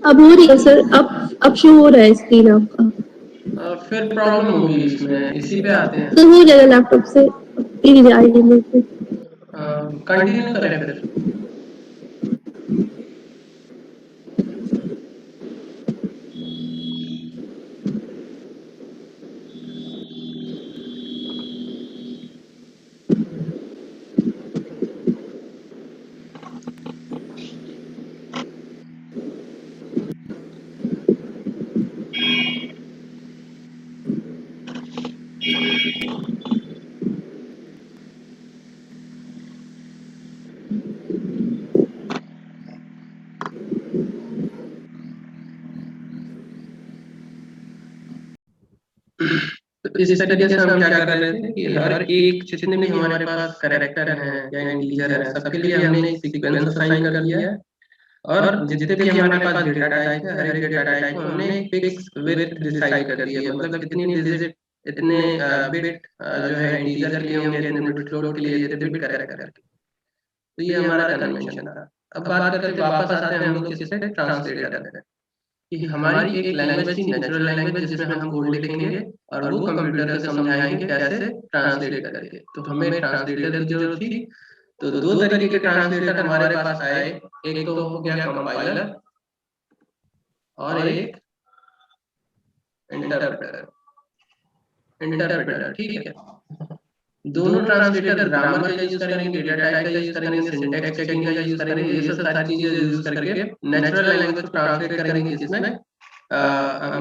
अब हो रही है सर, अब शो हो रहा है स्क्रीन आपका। फिर प्रॉब्लम होगी इसमें, इसी पे आते हैं। तो हो जाएगा लैपटॉप से, प्लीज आ रही है। कंटिन्यू करें फिर। तो इस तरीके से हम क्या कर रहे थे कि हर एक जितने भी हमारे पास कैरेक्टर हैं या इंटीजर हैं, सबके लिए हमने एक सीक्वेंस असाइन कर दिया है। और जितने भी हमारे पास डेटा टाइप है, हर एक डेटा टाइप को हमने एक फिक्स विड्थ डिसाइड कर दी है। मतलब कितनी डिजिट, इतने बिट जो है इंटीजर के लिए होंगे, इतने बिट फ्लोट के लिए, इतने बिट कैरेक्टर के। तो ये हमारा कन्वेंशन था। अब बात करते हैं, वापस आते हैं हम लोग किससे, ट्रांसलेटर पे, कि हमारी एक लैंग्वेज थी, नेचुरल लैंग्वेज, जिसमें हम कोड लिखेंगे और वो कंप्यूटर को समझाएंगे कैसे ट्रांसलेट करके। तो हमें ट्रांसलेटर की जरूरत थी। तो दो तरीके के ट्रांसलेटर हमारे पास आए। एक तो हो गया कंपाइलर और एक इंटरप्रेटर। ठीक है। दोनों ट्रांसलेटर ग्रामर का यूज करेंगे, डेटा टाइप का यूज करेंगे, सिंटैक्स चेकिंग का यूज करेंगे। ये सब सारी चीजें यूज करके नेचुरल लैंग्वेज को ट्रांसलेट करेंगे, जिसमें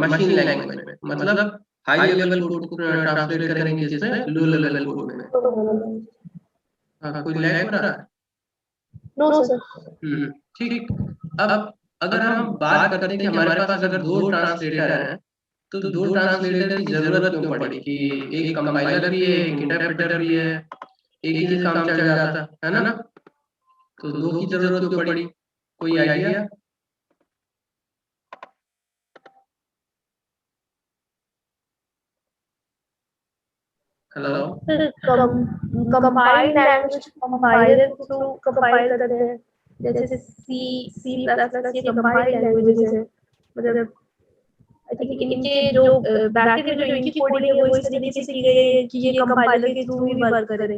मशीन लैंग्वेज में, मतलब हाई लेवल कोड को ट्रांसलेट करेंगे, जिसमें लो लेवल कोड में। कोई लैग हो रहा है? No sir. ठीक। अब अगर हम बात करते हैं कि हमारे पास अगर दो ट्रांसलेटर हैं, तो दो ट्रांसलेटर की जरूरत क्यों पड़ी? कि एक कंपाइलर भी है, एक इंटरप्रेटर भी है, एक ही से काम चल जाता है ना? तो दो की जरूरत क्यों पड़ी? कोई idea? Hello. Compile language compiler के थ्रू कंपाइल करते हैं, जैसे सी प्लस प्लस, ये कंपाइल लैंग्वेजेस है। मतलब आई थिंक इनके जो बैकएंड में जो इनकी कोडिंग है वो इस तरीके से की गई है कि ये कंपाइलर के थ्रू ही वर्क करे।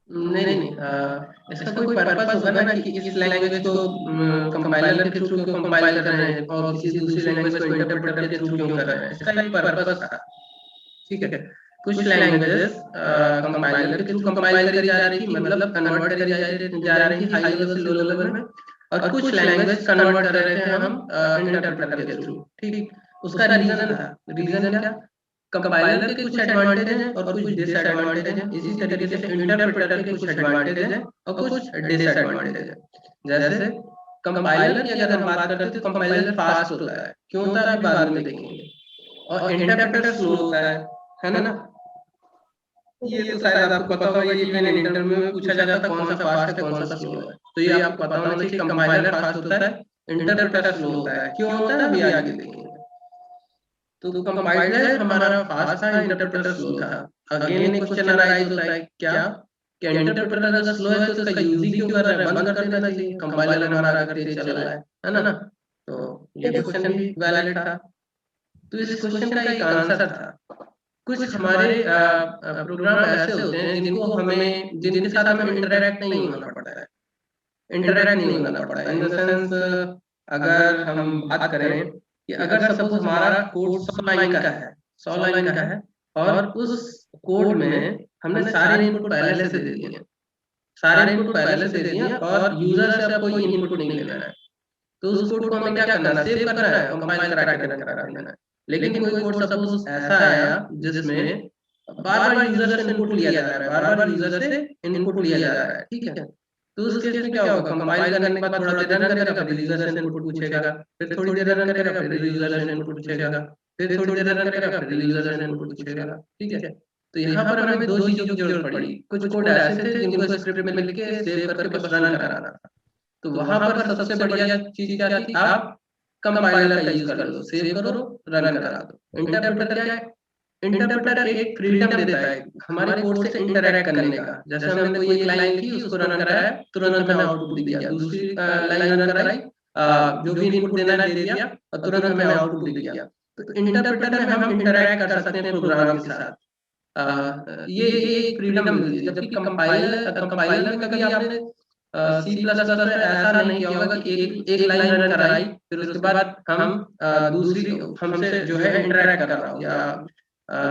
नहीं, इसका कोई पर्पस होगा ना कि इस लैंग्वेज को कंपाइलर के थ्रू क्यों कंपाइल कर रहे हैं और किसी दूसरी लैंग्वेज को इंटरप्रेटर के थ्रू क्यों कर रहे हैं। इसका एक पर्पस था। ठीक है। कुछ लैंग्वेजेस कंपाइलर के थ्रू कंपाइल करी जा रही थी, मतलब कन्वर्ट करी जा रही थी हाई लेवल से लो लेवल में, और कुछ लैंग्वेज कन्वर्ट कर रहे थे हम इंटरप्रेटर के थ्रू। ठीक। उसका रीजन था। रीजन क्या? कंपाइलर के कुछ एडवांटेज हैं और कुछ डिसएडवांटेज हैं। इसी तरीके से इंटरप्रेटर के कुछ एडवांटेज हैं और कुछ डिसएडवांटेज हैं। जैसे कंपाइलर की अगर हम बात करते हैं, तो कंपाइलर फास्ट होता है। क्यों होता है, अभी बाद में देखेंगे। और इंटरप्रेटर स्लो होता है ना? ये तो शायद आपको पता होगा, ये इवन इंटरव्यू में पूछा जाता है कौन सा फास्ट है कौन सा स्लो है। तो ये आपको पता होना चाहिए, कंपाइलर फास्ट होता है, इंटरप्रेटर स्लो होता है। क्यों होता है, अभी आगे देखेंगे। तो कंपाइलर हमारा फास्ट था, इंटरप्रेटर स्लो था। अगेन एक क्वेश्चन अराइज होता है, क्या इंटरप्रेटर अगर स्लो है तो उसका यूज ही क्यों कर रहे हैं? बंद कर देना चाहिए, कंपाइलर हमारा अगर तेज चल रहा है ना? तो ये क्वेश्चन भी वैलिड था। तो इस क्वेश्चन का एक आंसर था। कुछ हमारे प्रोग्राम ऐसे होते हैं जिनके साथ हमें इंटरेक्ट नहीं होना पड़ता है। इंटरेक्ट नहीं होना पड़ता है इन द सेंस, अगर हम बात करें कि अगर सपोज हमारा कोड 100 लाइन का है, 100 लाइन का है, और उस कोड में हमने सारे इनपुट पहले से दे दिए, सारे इनपुट पहले से दे दिए, और यूजर से अब कोई इनपुट नहीं लेना है। तो उस कोड को हमें क्या करना है, सेव करना है, कंपाइल करा के रन करा देना है। लेकिन कोई कोड सपोज ऐसा आया जिसमें बार बार यूजर से इनपुट लिया जा रहा है, बार बार यूजर से इनपुट लिया जा रहा है। ठीक है। तो उस केस में क्या होगा, कंपाइल करने के बाद थोड़ा देर रन करेगा, फिर यूजर से इनपुट पूछेगा, फिर थोड़ी देर रन करेगा, फिर यूजर से इनपुट पूछेगा, फिर थोड़ी देर रन करेगा, फिर यूजर से इनपुट पूछेगा। ठीक है। तो यहाँ पर हमें दो चीजों की जरूरत पड़ी। कुछ कोड ऐसे थे जिनको स्क्रिप्ट में लिख के सेव करके बस रन कराना था। तो वहां पर सबसे बढ़िया चीज क्या थी, आप कंपाइलर का यूज कर लो, सेव करो, रन करा दो। इंटरप्रेटर क्या है? इंटरप्रेटर एक फ्रीडम देता है हमारे कोड से इंटरैक्ट करने का। जैसे हमने कोई एक लाइन लिखी, उसको रन कराया, तुरंत हमें आउटपुट दिया, दूसरी लाइन रन कराई, जो भी इनपुट देना है दे दिया और तुरंत हमें आउटपुट दे दिया। तो इंटरप्रेटर में हम इंटरैक्ट कर सकते हैं प्रोग्राम के साथ। ये एक फ्रीडम मिलती है, जबकि कंपाइलर में कभी आपने सी प्लस प्लस में ऐसा नहीं किया होगा कि एक लाइन रन कराई, फिर उसके बाद हम दूसरी हमसे जो है इंटरैक्ट कर रहा हो, या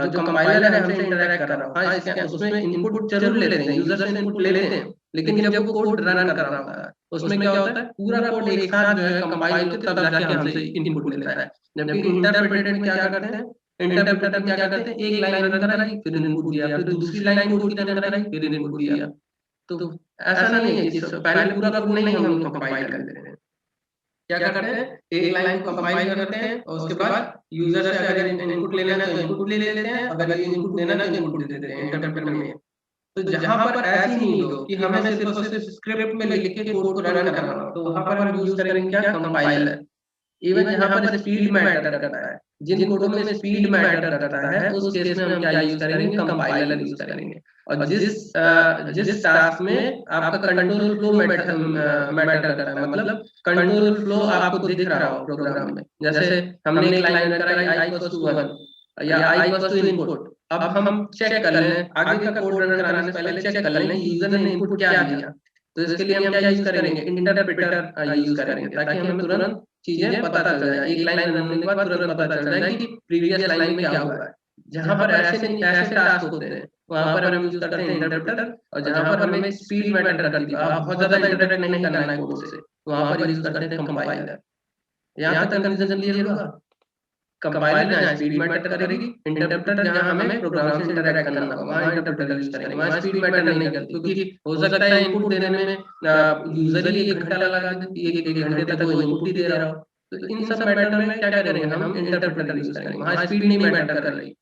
जो कंपाइलर है हमसे इंटरैक्ट कर रहा हो। हाँ, इसके उसमें इनपुट जरूर लेते हैं, यूजर से इनपुट लेते हैं, लेकिन जब वो कोड रन कर रहा होता है उसमें क्या होता है, पूरा कोड एक साथ जो है कंपाइल होकर तब जाके हमसे इनपुट लेता है। जबकि इंटरप्रेटर में क्या करते हैं, इंटरप्रेटर क्या करते हैं, एक लाइन रन कराई फिर इनपुट दिया, फिर दूसरी लाइन कोड की रन कराई फिर इनपुट दिया। तो ऐसा नहीं है कि पहले पूरा कोड नहीं हम लोग कंपाइल कर देते हैं। क्या करते हैं, एक लाइन को कंपाइल करते हैं और उसके बाद यूजर से अगर इनपुट लेना है तो इनपुट ले लेते हैं, अगर इनपुट देना है तो इनपुट दे देते हैं इंटरप्रेटर में। तो जहां पर ऐसी नहीं हो कि हमें सिर्फ और सिर्फ स्क्रिप्ट में लिख के कोड को रन करना हो, तो वहां पर हम यूज करेंगे क्या, कंपाइलर। इवन जहां पर स्पीड मैटर करता है, जिन कोडों में स्पीड मैटर करता है उस केस में हम क्या यूज करेंगे, कंपाइलर यूज करेंगे। और जिस टास्क में आपका कंट्रोल फ्लो मैटर करता है, मतलब कंट्रोल फ्लो आपको दिख रहा हो प्रोग्राम में, जैसे हमने एक लाइन कराई i = 1 या i = इनपुट। अब हम चेक कर लें, आगे का कोड रन कराने से पहले चेक कर लें यूजर ने इनपुट क्या दिया। तो इसके लिए हम क्या यूज करेंगे, इंटरप्रेटर यूज करेंगे, ताकि हमें तुरंत चीजें पता चल जाए। एक लाइन रन होने के बाद तुरंत पता चल जाए कि प्रीवियस लाइन में क्या हुआ है। जहां पर ऐसे टास्क होते हैं वहां पर हम यूज करते हैं इंटरप्रेटर। और जहां पर हमें स्पीड मैटर करती है, बहुत ज्यादा इंटरप्रेट नहीं करना है कोड से, वहां पर यूज करते हैं कंपाइलर। यहाँ तक कंफ्यूजन क्लियर हुआ? कंपाइलर जहाँ स्पीड मैटर करेगी, इंटरप्रेटर जहाँ हमें प्रोग्राम से इंटरैक्ट करना होगा वहाँ इंटरप्रेटर यूज करेंगे, वहाँ स्पीड मैटर नहीं करती, क्योंकि हो सकता है इनपुट देने में यूजर ही 1 घंटा लगा दे, एक घंटे तक वो इनपुट ही दे रहा हो। तो इन सब मैटर में क्या करेंगे, हम इंटरप्रेटर यूज करेंगे, वहाँ स्पीड नहीं मैटर कर रही।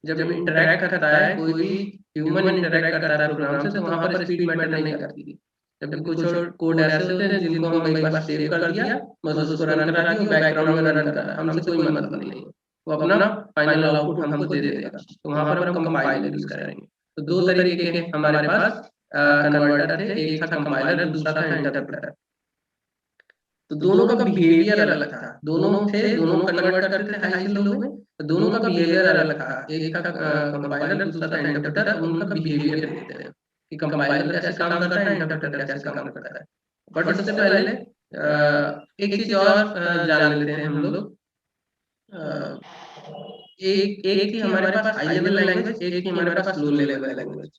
जब इंटरैक्ट करता है कोई भी ह्यूमन इंटरैक्ट करता है प्रोग्राम से, तो वहाँ पर स्पीड मैटर नहीं करती। जब कुछ और कोड ऐसे होते हैं जिनको हम एक बार सेव कर दिया, बस उसको रन करा दिया, बैकग्राउंड में रन करा, हमसे कोई मतलब नहीं है, वो अपना फाइनल आउटपुट हमको दे देगा। तो वहाँ पर हम कंपाइलर यूज करेंगे। तो दो तरीके के हमारे पास कन्वर्टर थे, एक था कंपाइलर, दूसरा था इंटरप्रेटर। तो दोनों का बिहेवियर अलग था, दोनों कन्वर्ट करते थे हाई लो में, तो दोनों का बिहेवियर अलग था। एक था कंपाइलर, दूसरा था इंटरप्रेटर। उनका बिहेवियर देखते हैं कि कंपाइलर कैसे काम करता है, इंटरप्रेटर कैसे काम करता है। बट उससे पहले एक चीज और जान लेते हैं हम लोग। एक ही हमारे पास हाई लेवल लैंग्वेज, एक ही हमारे पास लो लेवल लैंग्वेज।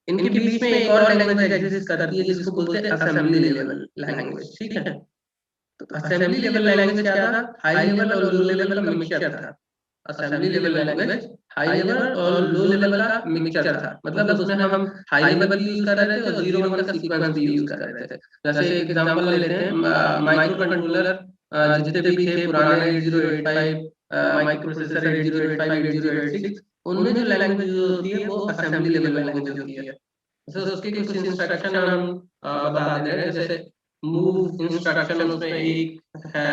इनके बीच में एक और लैंग्वेज एग्जिस्ट करती है जिसको बोलते हैं असेंबली लेवल लैंग्वेज। ठीक है, तो असेंबली लेवल लैंग्वेज क्या था, हाई लेवल और लो लेवल का मिक्सचर था। Assembly level language high level और लो लेवल का मिक्सचर था, मतलब उसमें हम हाई लेवल यूज कर रहे थे और 0-1 का सीक्वेंस भी यूज कर रहे थे। जैसे एग्जांपल लेते हैं, माइक्रो कंट्रोलर जितने भी थे पुराने 8085 माइक्रो प्रोसेसर 8085 8086, उनमें जो लैंग्वेज यूज होती है वो असेंबली लेवल लैंग्वेज होती है। तो उसके कुछ इंस्ट्रक्शन हम बता दे रहे हैं, जैसे मूव इंस्ट्रक्शन उसमें एक है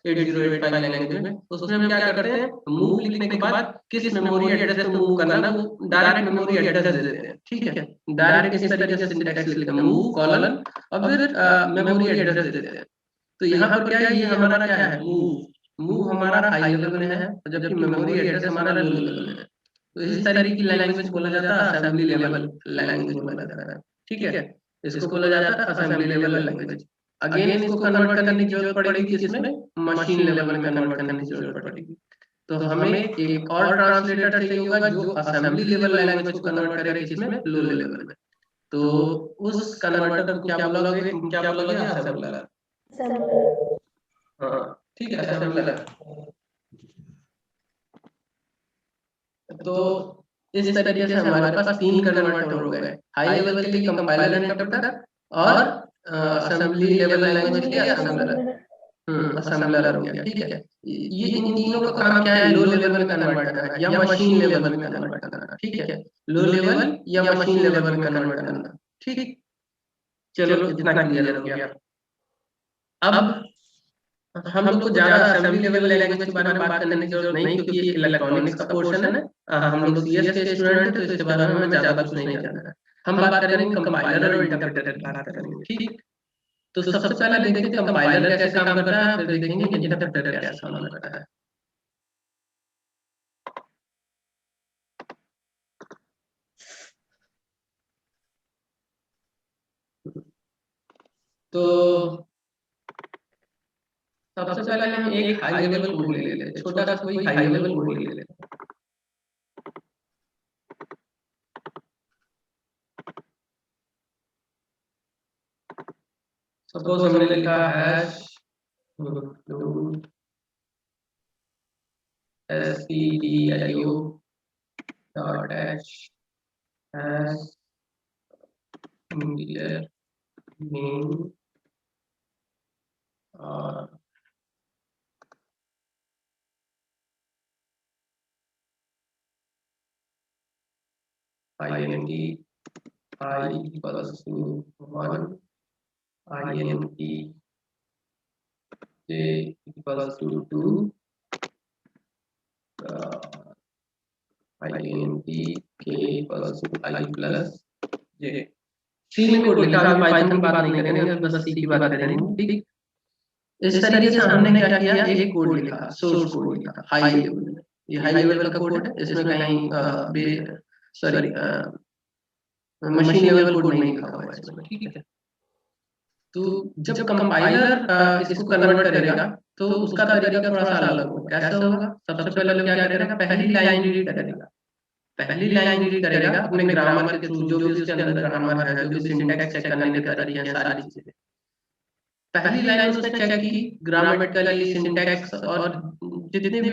8085 लैंग्वेज में। उसमें हम क्या करते हैं, मूव लिखने के बाद किस मेमोरी एड्रेस पे मूव करना है वो डायरेक्ट मेमोरी एड्रेस दे देते हैं। ठीक है, डायरेक्ट इस तरीके से सिंटैक्स लिखते हैं, मूव कॉलन और फिर मेमोरी एड्रेस दे देते हैं। तो यहाँ पर क्या है, ये हमारा क्या है, मूव हमारा हाई लेवल में है, जबकि मेमोरी एड्रेस हमारा लो लेवल में है। तो इस तरीके की लैंग्वेज बोला जाता है असेंबली लेवल लैंग्वेज बोला जाता है। ठीक है, इसको बोला जाता है असेंबली लेवल लैंग्वेज। अगेन इसको कन्वर्ट करने की जरूरत पड़ेगी, इसमें मशीन लेवल में कन्वर्ट करने की जरूरत पड़ेगी। तो हमें एक और ट्रांसलेटर चाहिए होगा जो असेंबली लेवल लैंग्वेज को कन्वर्ट करेगा इसमें लो लेवल में। तो उस कन्वर्टर को क्या बोलोगे, असेंबलर। हाँ ठीक है, असेंबलर। तो इस तरीके से हमारे पास 3 कन्वर्टर हो गए, हाई लेवल के लिए कंपाइलर इंटरप्रेटर और असेंबली लेवल लैंग्वेज के लिए असेंबलर। असेंबलर हो गया। ठीक है, ये इन तीनों का काम क्या है, लो लेवल में कन्वर्ट करना या मशीन लेवल में कन्वर्ट करना। ठीक है, लो लेवल या मशीन लेवल में कन्वर्ट करना। ठीक, चलो इतना क्लियर हो गया। अब हम लोग को ज्यादा असेंबली लेवल लैंग्वेज के बारे में बात करने की जरूरत नहीं, क्योंकि ये इलेक्ट्रॉनिक्स का पोर्शन है। हम लोग सीएस के स्टूडेंट हैं, तो इसके बारे में हमें ज्यादा कुछ नहीं जानना है। हम बात करेंगे कंपाइलर और इंटरप्रेटर की बात करेंगे। ठीक, तो सबसे पहले देखेंगे कंपाइलर कैसे काम करता है, फिर देखेंगे इंटरप्रेटर कैसे काम करता है। तो सबसे पहले हम एक हाई लेवल कोड ले लेते हैं, छोटा सा कोई हाई लेवल कोड ले लेते हैं। सपोज हमने लिखा hash stdio dot h hash integer name और int I equals to 1, int j equals to 2, int k equals to I plus j। सी में कोड लिखा, अभी पाइथन की बात नहीं करेंगे, बस सी की बात करेंगे। ठीक, इस तरीके से हमने क्या किया, एक कोड लिखा, सोर्स कोड लिखा हाई लेवल में। ये हाई लेवल का कोड है, इसमें कहीं सॉरी मशीन लेवल कोड नहीं लिखा हुआ है इसमें। ठीक है, तो जब कंपाइलर इसको कन्वर्ट करेगा तो उसका तरीका थोड़ा सा अलग होगा। कैसे होगा, सबसे पहले क्या करेगा, पहली लाइन रीड करेगा। पहली लाइन रीड करेगा अपने ग्रामर के थ्रू, जो भी उसके अंदर ग्रामर है, जो भी सिंटैक्स चेक करने के तरीके हैं, सारी चीजें। पहली लाइन उसने चेक की ग्रामेटिकली, सिंटैक्स और जितने भी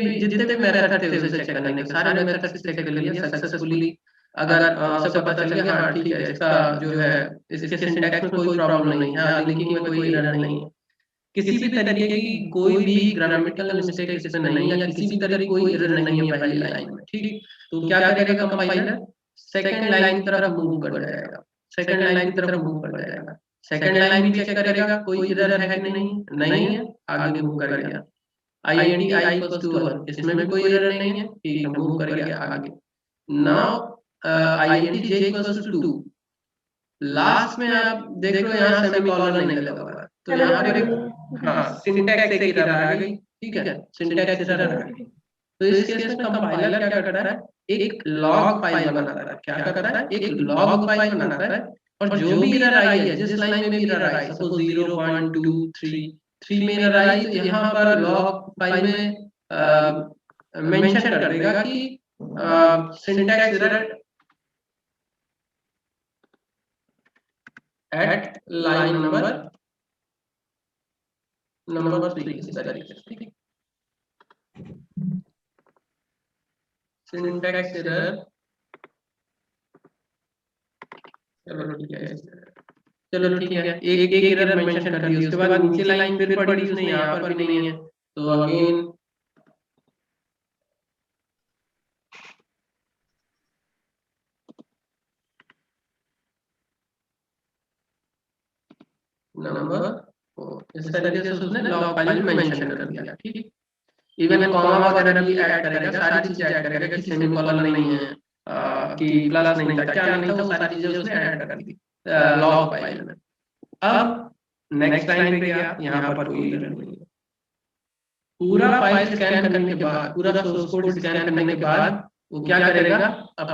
मेथड थे उसे चेक करने के, सारे मेथड चेक कर लिए सक्सेसफुली। अगर सबको पता चल गया हाँ ठीक है, इसका जो है इसके सिंटैक्स में कोई प्रॉब्लम नहीं है, लिंकिंग में कोई एरर नहीं है, किसी भी तरीके की कोई भी ग्रामेटिकल मिस्टेक इसमें नहीं है, या किसी भी तरह की कोई एरर नहीं है पहली लाइन में। ठीक, तो क्या करेगा कंपाइलर, सेकंड लाइन की तरफ मूव कर जाएगा, सेकंड लाइन की तरफ मूव कर जाएगा, सेकंड लाइन भी चेक करेगा कोई एरर है कि नहीं है, आगे मूव कर गया। int I equals to 1, इसमें भी कोई एरर नहीं है, ठीक है, मूव कर गया आगे। Now int j equals to 2, last में आप देख रहे हो यहाँ सेमीकोलन नहीं लगा हुआ है, तो यहाँ पर हाँ सिंटैक्स एक एरर आ गई। ठीक है, सिंटैक्स एरर आ गई। तो इस केस में कंपाइलर क्या करता है, एक लॉग फाइल बनाता है। क्या करता है, एक लॉग फाइल बनाता है, और जो भी एरर आई है, जिस लाइन में भी एरर आई, सपोज 0 1 2 3 में एरर आई, तो यहाँ पर लॉग फाइल में मेंशन कर देगा कि syntax error eight line number 3, इस तरीके से। ठीक है, सिंटैक्स एरर, चलो ठीक है, एक एरर मेंशन कर दी, उसके बाद नीचे लाइन फिर पड़ी उसने, यहाँ पर भी नहीं है, तो अगेन नंबर 4, इस तरीके से उसने लॉग फाइल में मेंशन कर दिया। ठीक, इवन कॉमा वगैरह भी ऐड करेगा, सारी चीजें ऐड करेगा कि सेमीकोलन नहीं है, कि प्लस नहीं था, क्या नहीं था, वो सारी चीजें उसने ऐड कर दी लॉग फाइल में। अब नेक्स्ट लाइन पे गया, यहाँ पर कोई एरर नहीं है। पूरा फाइल स्कैन करने के बाद, पूरा सोर्स कोड स्कैन करने के बाद वो क्या करेगा, अब